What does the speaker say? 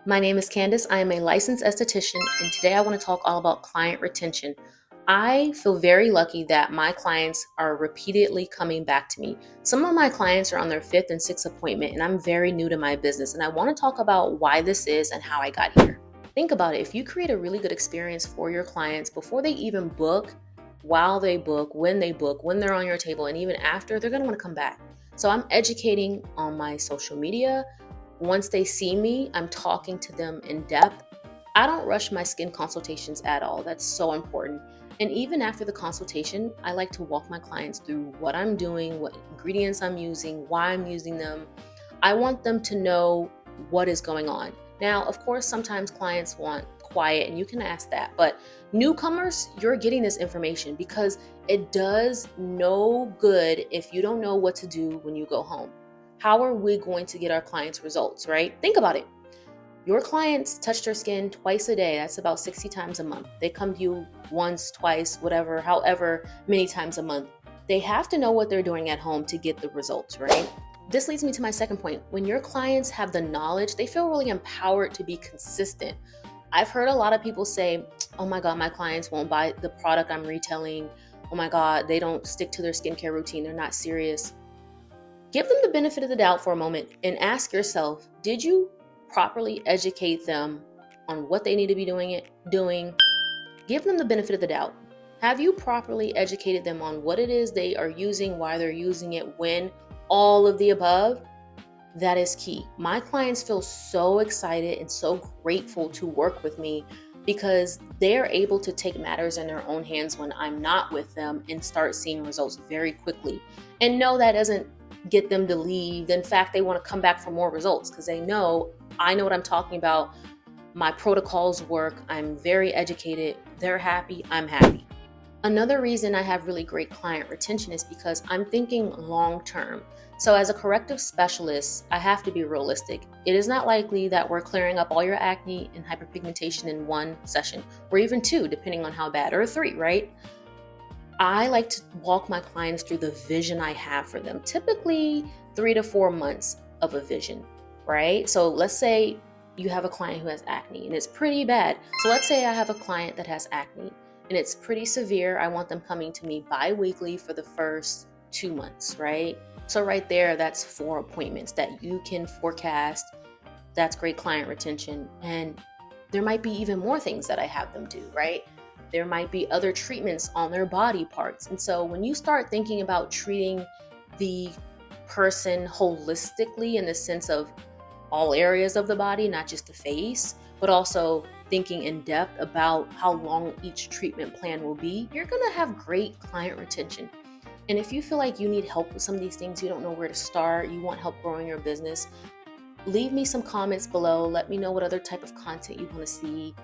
My name is Candace. I am a licensed esthetician, and today I want to talk all about client retention. I feel very lucky that my clients are repeatedly coming back to me. Some of my clients are on their fifth and sixth appointment, and I'm very new to my business, and I want to talk about why this is and how I got here. Think about it. If you create a really good experience for your clients before they even book, while they book, when they're on your table, and even after, they're going to want to come back. So I'm educating on my social media. Once they see me, I'm talking to them in depth. I don't rush my skin consultations at all. That's so important. And even after the consultation, I like to walk my clients through what I'm doing, what ingredients I'm using, why I'm using them. I want them to know what is going on. Now, of course, sometimes clients want quiet, and you can ask that. But newcomers, you're getting this information because it does no good if you don't know what to do when you go home. How are we going to get our clients results, right? Think about it. Your clients touch their skin twice a day. That's about 60 times a month. They come to you once, twice, whatever, however many times a month. They have to know what they're doing at home to get the results, right? This leads me to my second point. When your clients have the knowledge, they feel really empowered to be consistent. I've heard a lot of people say, oh my God, my clients won't buy the product I'm retailing. Oh my God, they don't stick to their skincare routine. They're not serious. Give them the benefit of the doubt for a moment and ask yourself, did you properly educate them on what they need to be doing? Give them the benefit of the doubt. Have you properly educated them on what it is they are using, why they're using it, when, all of the above? That is key. My clients feel so excited and so grateful to work with me because they're able to take matters in their own hands when I'm not with them and start seeing results very quickly. And no, that doesn't get them to leave. In fact, they want to come back for more results because they know I know what I'm talking about. My protocols work. I'm very educated. They're happy. I'm happy. Another reason I have really great client retention is because I'm thinking long term. So as a corrective specialist, I have to be realistic. It is not likely that we're clearing up all your acne and hyperpigmentation in one session, or even two, depending on how bad, or three, right? I like to walk my clients through the vision I have for them, typically 3 to 4 months of a vision, right? So let's say you have a client who has acne and it's pretty bad. So let's say I have a client that has acne and it's pretty severe. I want them coming to me bi-weekly for the first 2 months, right? So right there, that's 4 appointments that you can forecast. That's great client retention. And there might be even more things that I have them do, right? There might be other treatments on their body parts. And so when you start thinking about treating the person holistically in the sense of all areas of the body, not just the face, but also thinking in depth about how long each treatment plan will be, you're going to have great client retention. And if you feel like you need help with some of these things, you don't know where to start, you want help growing your business, leave me some comments below. Let me know what other type of content you want to see.